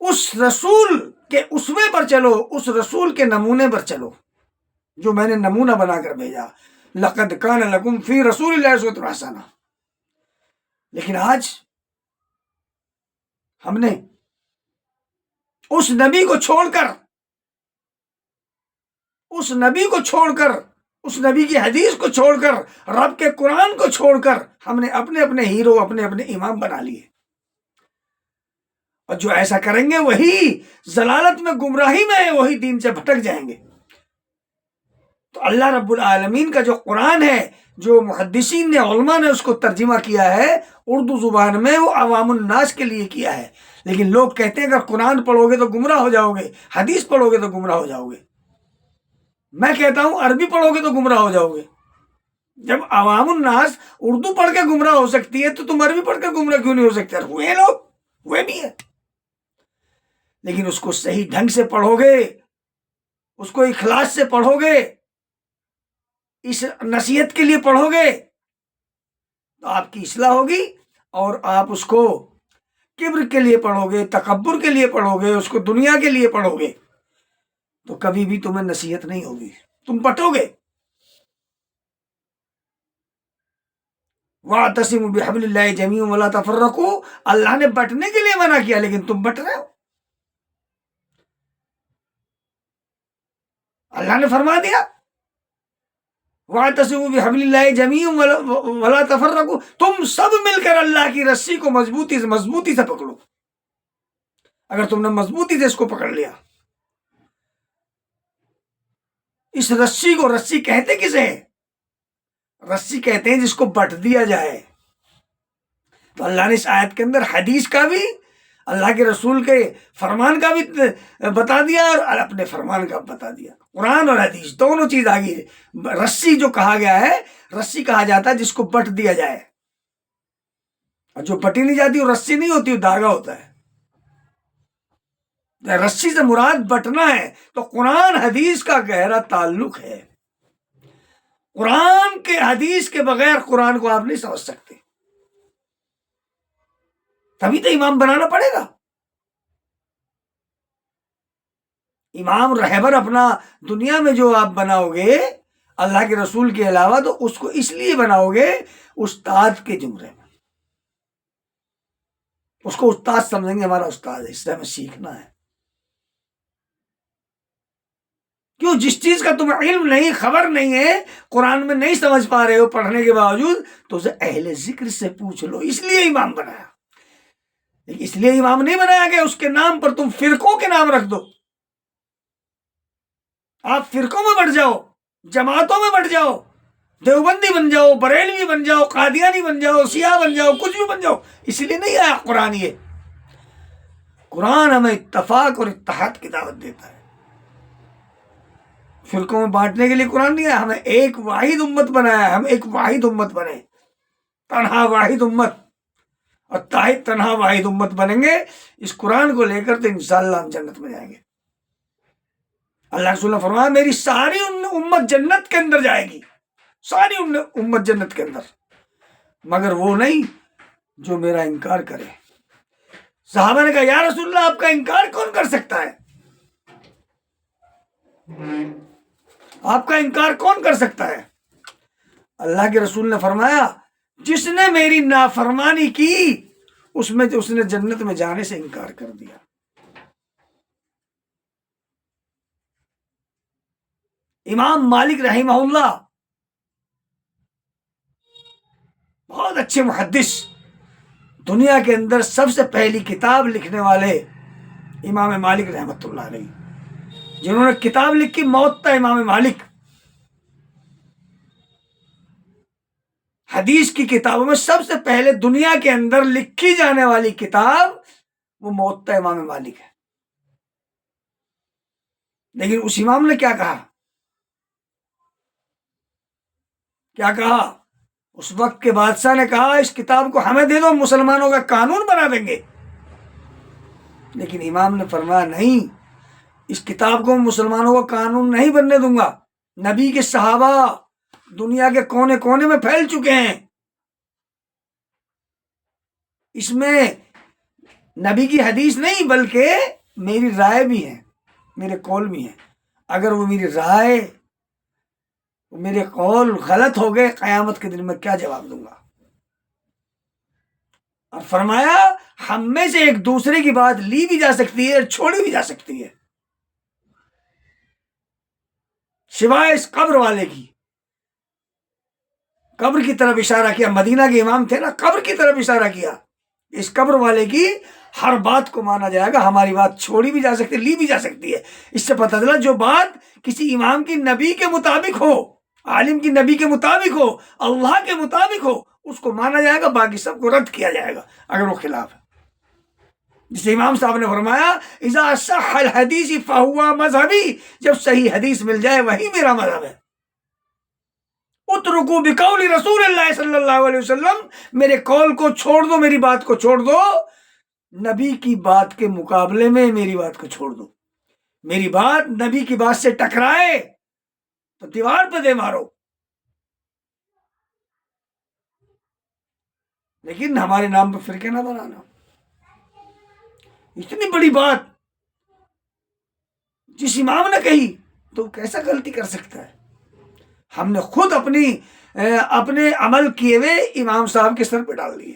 اس رسول کے اسوے پر چلو، اس رسول کے نمونے پر چلو جو میں نے نمونہ بنا کر بھیجا. لقد کان لکم فی رسول اللہ اسوۃ حسنہ. لیکن آج ہم نے اس نبی کو چھوڑ کر، اس نبی کو چھوڑ کر، اس نبی کی حدیث کو چھوڑ کر، رب کے قرآن کو چھوڑ کر ہم نے اپنے اپنے ہیرو، اپنے اپنے امام بنا لیے. اور جو ایسا کریں گے وہی ضلالت میں، گمراہی میں ہے، وہی دین سے بھٹک جائیں گے. تو اللہ رب العالمین کا جو قرآن ہے، جو محدثین نے، علماء نے اس کو ترجمہ کیا ہے اردو زبان میں، وہ عوام الناس کے لیے کیا ہے. لیکن لوگ کہتے ہیں اگر قرآن پڑھو گے تو گمراہ ہو جاؤ گے، حدیث پڑھو گے تو گمراہ ہو جاؤ گے. میں کہتا ہوں عربی پڑھو گے تو گمراہ ہو جاؤ گے. جب عوام الناس اردو پڑھ کے گمراہ ہو سکتی ہے تو تم عربی پڑھ کر گمراہ کیوں نہیں ہو سکتے؟ ہوئے لوگ، ہوئے بھی ہے. لیکن اس کو صحیح ڈھنگ سے پڑھو گے، اس کو اخلاص سے پڑھو گے، اس نصیحت کے لیے پڑھو گے تو آپ کی اصلاح ہوگی. اور آپ اس کو کبر کے لیے پڑھو گے، تکبر کے لیے پڑھو گے، اس کو دنیا کے لیے پڑھو گے تو کبھی بھی تمہیں نصیحت نہیں ہوگی، تم پٹو گے. وَاعْتَصِمُوا بِحَبْلِ اللَّهِ جَمِيعًا وَلَا تَفَرَّقُوا. اللہ نے بٹنے کے لیے منع کیا لیکن تم بٹ رہے ہو. اللہ نے فرما دیا وَاعْتَصِمُوا بِحَبْلِ اللَّهِ جَمِيعًا وَلَا تَفَرَّقُوا. تم سب مل کر اللہ کی رسی کو مضبوطی سے پکڑو. اگر تم نے مضبوطی سے اس کو پکڑ لیا، اس رسی کو، رسی کہتے کسے ہیں؟ رسی کہتے ہیں جس کو بٹ دیا جائے. تو اللہ نے اس آیت کے اندر حدیث کا بھی، اللہ کے رسول کے فرمان کا بھی بتا دیا اور اپنے فرمان کا بتا دیا. قرآن اور حدیث دونوں چیز آگے ہے. رسی جو کہا گیا ہے، رسی کہا جاتا ہے جس کو بٹ دیا جائے، اور جو بٹی نہیں جاتی وہ رسی نہیں ہوتی، وہ دھاگا ہوتا ہے. رسی سے مراد بٹنا ہے. تو قرآن حدیث کا گہرا تعلق ہے. قرآن کے حدیث کے بغیر قرآن کو آپ نہیں سمجھ سکتے. تبھی تو امام بنانا پڑے گا. امام رہبر اپنا دنیا میں جو آپ بناؤ گے اللہ کے رسول کے علاوہ، تو اس کو اس لیے بناؤ گے استاد کے زمرے میں. اس کو استاد سمجھیں گے، ہمارا استاد ہے، اس سے ہمیں سیکھنا ہے. کیوں؟ جس چیز کا تمہیں علم نہیں، خبر نہیں ہے، قرآن میں نہیں سمجھ پا رہے ہو پڑھنے کے باوجود، تو اسے اہل ذکر سے پوچھ لو. اس لیے امام بنایا. اس لیے امام نہیں بنایا کہ اس کے نام پر تم فرقوں کے نام رکھ دو. آپ فرقوں میں بٹ جاؤ، جماعتوں میں بٹ جاؤ، دیوبندی بن جاؤ، بریلوی بن جاؤ، قادیانی بن جاؤ، شیعہ بن جاؤ، کچھ بھی بن جاؤ. اس لیے نہیں آیا قرآن. یہ قرآن ہمیں اتفاق اور اتحاد کی دعوت دیتا ہے. فرقوں میں بانٹنے کے لیے قرآن نہیں آیا. ہمیں ایک واحد امت بنایا ہے. ہم ایک واحد امت بنے، تنہا واحد امت. اور تنہا واحد امت بنیں گے اس قرآن کو لے کر تو انشاءاللہ ہم جنت میں جائیں گے. اللہ رسول نے فرمایا میری ساری امت جنت کے اندر جائے گی، ساری امت جنت کے اندر، مگر وہ نہیں جو میرا انکار کرے. صحابہ نے کہا یا رسول اللہ آپ کا انکار کون کر سکتا ہے؟ آپ کا انکار کون کر سکتا ہے؟ اللہ کے رسول نے فرمایا جس نے میری نافرمانی کی اس نے جنت میں جانے سے انکار کر دیا. امام مالک رحمہ اللہ بہت اچھے محدث، دنیا کے اندر سب سے پہلی کتاب لکھنے والے امام مالک رحمۃ اللہ علیہ، جنہوں نے کتاب لکھی موطا امام مالک. حدیث کی کتابوں میں سب سے پہلے دنیا کے اندر لکھی جانے والی کتاب وہ موطا امام مالک ہے. لیکن اس امام نے کیا کہا؟ کیا کہا؟ اس وقت کے بادشاہ نے کہا اس کتاب کو ہمیں دے دو، مسلمانوں کا قانون بنا دیں گے. لیکن امام نے فرمایا نہیں، اس کتاب کو مسلمانوں کا قانون نہیں بننے دوں گا. نبی کے صحابہ دنیا کے کونے کونے میں پھیل چکے ہیں، اس میں نبی کی حدیث نہیں بلکہ میری رائے بھی ہے، میرے قول بھی ہیں. اگر وہ میری رائے میرے قول غلط ہو گئے، قیامت کے دن میں کیا جواب دوں گا؟ اور فرمایا ہم میں سے ایک دوسرے کی بات لی بھی جا سکتی ہے اور چھوڑی بھی جا سکتی ہے، سوائے اس قبر والے کی. قبر کی طرف اشارہ کیا، مدینہ کے امام تھے نا، قبر کی طرف اشارہ کیا. اس قبر والے کی ہر بات کو مانا جائے گا، ہماری بات چھوڑی بھی جا سکتی ہے، لی بھی جا سکتی ہے. اس سے پتہ چلا جو بات کسی امام کی نبی کے مطابق ہو، عالم کی نبی کے مطابق ہو، اللہ کے مطابق ہو، اس کو مانا جائے گا، باقی سب کو رد کیا جائے گا اگر وہ خلاف ہے. جسے امام صاحب نے فرمایا اذا صح الحدیث فہو مذہبی، جب صحیح حدیث مل جائے وہی میرا مذہب ہے. اترکو بقول رسول اللہ صلی اللہ علیہ وسلم، میرے قول کو چھوڑ دو، میری بات کو چھوڑ دو، نبی کی بات کے مقابلے میں میری بات کو چھوڑ دو. میری بات نبی کی بات سے ٹکرائے تو دیوار پہ دے مارو. لیکن ہمارے نام پہ فرقے نہ بنانا. اتنی بڑی بات جس امام نے کہی تو وہ کیسا غلطی کر سکتا ہے؟ ہم نے خود اپنے عمل کیے ہوئے امام صاحب کے سر پہ ڈال دیے.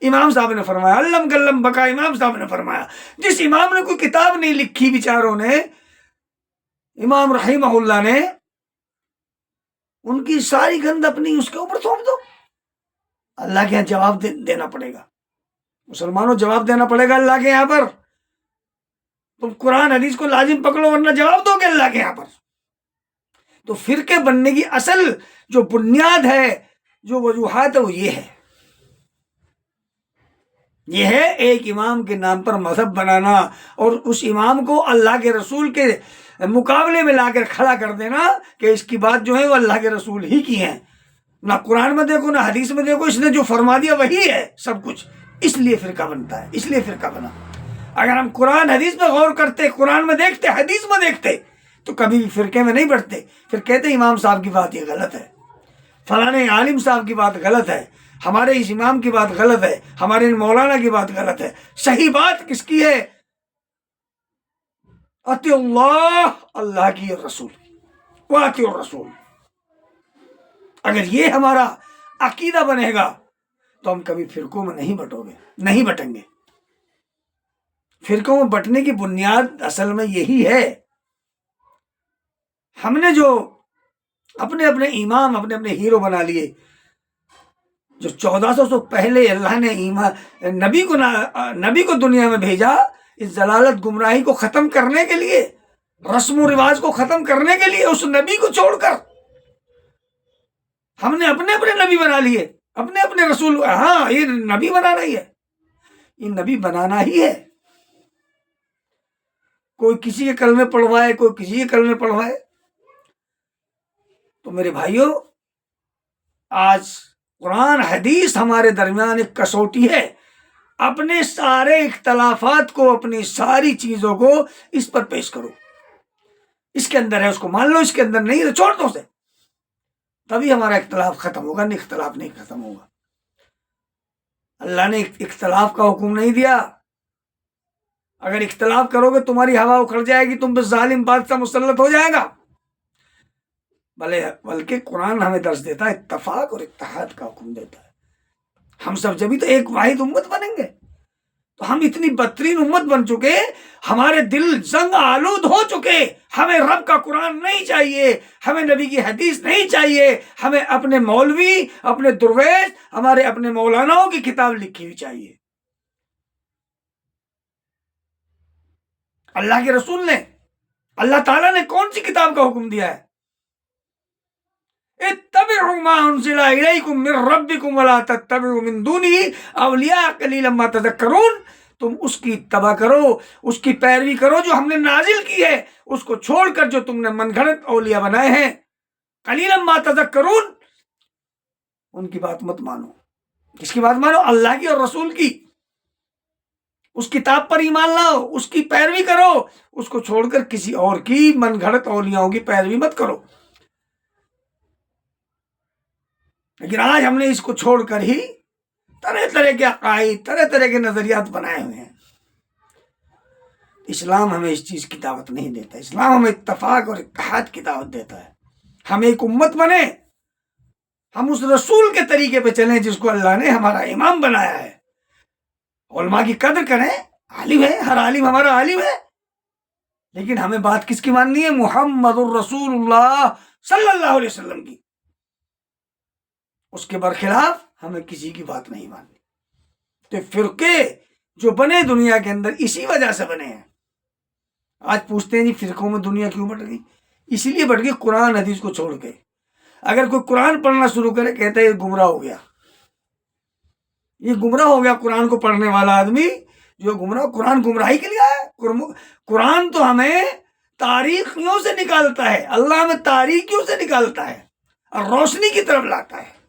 امام صاحب نے فرمایا، علم کلم بکا، امام صاحب نے فرمایا جس امام نے کوئی کتاب نہیں لکھی بیچاروں نے، امام رحمہ اللہ نے، ان کی ساری گند اپنی اس کے اوپر تھوپ دو. اللہ کے یہاں جواب دینا پڑے گا. مسلمانوں جواب دینا پڑے گا اللہ کے یہاں پر. تم قرآن حدیث کو لازم پکڑو ورنہ جواب دو گے اللہ کے یہاں پر. تو فرقے بننے کی اصل جو بنیاد ہے، جو وجوہات ہے، وہ یہ ہے ایک امام کے نام پر مذہب بنانا اور اس امام کو اللہ کے رسول کے مقابلے میں لا کر کھڑا کر دینا کہ اس کی بات جو ہے وہ اللہ کے رسول ہی کی ہیں. نہ قرآن میں دیکھو نہ حدیث میں دیکھو، اس نے جو فرما دیا وہی ہے سب کچھ. اس لیے فرقہ بنتا ہے، اس لیے فرقہ بنا. اگر ہم قرآن حدیث پہ غور کرتے، قرآن میں دیکھتے، حدیث میں دیکھتے، تو کبھی بھی فرقے میں نہیں بڑھتے. پھر کہتے امام صاحب کی بات یہ غلط ہے، فلانے عالم صاحب کی بات غلط ہے، ہمارے اس امام کی بات غلط ہے، ہمارے مولانا کی بات غلط ہے. صحیح بات کس کی ہے؟ اطیعوا اللہ، اللہ کی اور رسول کی، واطیعوا الرسول. اگر یہ ہمارا عقیدہ بنے گا تو ہم کبھی فرقوں میں نہیں بٹیں گے. فرقوں میں بٹنے کی بنیاد اصل میں یہی ہے. ہم نے جو اپنے امام، اپنے ہیرو بنا لیے، جو 1400 سے پہلے اللہ نے نبی کو دنیا میں بھیجا اس ضلالت گمراہی کو ختم کرنے کے لیے، رسم و رواج کو ختم کرنے کے لیے، اس نبی کو چھوڑ کر ہم نے اپنے نبی بنا لیے، اپنے رسول. ہاں یہ نبی بنانا ہی ہے، یہ نبی بنانا ہی ہے. کوئی کسی کے کلمے پڑھوائے، کوئی کسی کے کلمے پڑھوائے. تو میرے بھائیوں، آج قرآن حدیث ہمارے درمیان ایک کسوٹی ہے. اپنے سارے اختلافات کو، اپنی ساری چیزوں کو اس پر پیش کرو. اس کے اندر ہے اس کو مان لو، اس کے اندر نہیں تو چھوڑ دو اسے. تبھی ہمارا اختلاف ختم ہوگا، نہیں اختلاف نہیں ختم ہوگا. اللہ نے اختلاف کا حکم نہیں دیا. اگر اختلاف کرو گے تمہاری ہوا اکھڑ جائے گی، تم پہ ظالم بادشاہ مسلط ہو جائے گا. بلکہ قرآن ہمیں درس دیتا ہے، اتفاق اور اتحاد کا حکم دیتا ہے. ہم سب جبھی تو ایک واحد امت بنیں گے. تو ہم اتنی بدترین امت بن چکے، ہمارے دل زنگ آلود ہو چکے. ہمیں رب کا قرآن نہیں چاہیے، ہمیں نبی کی حدیث نہیں چاہیے، ہمیں اپنے مولوی، اپنے درویش، ہمارے اپنے مولاناؤں کی کتاب لکھی ہوئی چاہیے. اللہ کے رسول نے، اللہ تعالیٰ نے کون سی کتاب کا حکم دیا ہے؟ اتبعوا ما انزل الیکم من ربکم ولا تتبعوا من دونه اولیاء قلیلا ما تذکرون. تم اس کی اتباع کرو، اس کی پیروی کرو جو ہم نے نازل کی ہے، اس کو چھوڑ کر جو تم نے من گھڑت اولیاء بنائے ہیں. قلیلا ما تذکرون، ان کی بات مت مانو. کس کی بات مانو؟ اللہ کی اور رسول کی. اس کتاب پر ایمان لاؤ، اس کی پیروی کرو، اس کو چھوڑ کر کسی اور کی من گھڑت اولیاؤں کی پیروی مت کرو. لیکن آج ہم نے اس کو چھوڑ کر ہی طرح طرح کے عقائد، طرح طرح کے نظریات بنائے ہوئے ہیں۔ اسلام ہمیں اس چیز کی دعوت نہیں دیتا، اسلام ہمیں اتفاق اور اتحاد کی دعوت دیتا ہے۔ ہم ایک امت بنے، ہم اس رسول کے طریقے پہ چلیں جس کو اللہ نے ہمارا امام بنایا ہے۔ علماء کی قدر کریں، عالم ہے، ہر عالم ہمارا عالم ہے، لیکن ہمیں بات کس کی ماننی ہے؟ محمد الرسول اللہ صلی اللہ علیہ وسلم کی۔ اس کے برخلاف ہمیں کسی کی بات نہیں ماننی۔ تو فرقے جو بنے دنیا کے اندر اسی وجہ سے بنے ہیں۔ آج پوچھتے ہیں جی فرقوں میں دنیا کیوں بٹ گئی؟ اسی لیے بٹ گئی قرآن حدیث کو چھوڑ کے۔ اگر کوئی قرآن پڑھنا شروع کرے کہتا ہے یہ گمراہ ہو گیا، یہ گمراہ ہو گیا۔ قرآن کو پڑھنے والا آدمی جو گمراہ، قرآن گمراہی کے لیے آیا؟ قرآن تو ہمیں تاریخیوں سے نکالتا ہے، اللہ ہمیں تاریکیوں سے نکالتا ہے اور روشنی کی طرف لاتا ہے۔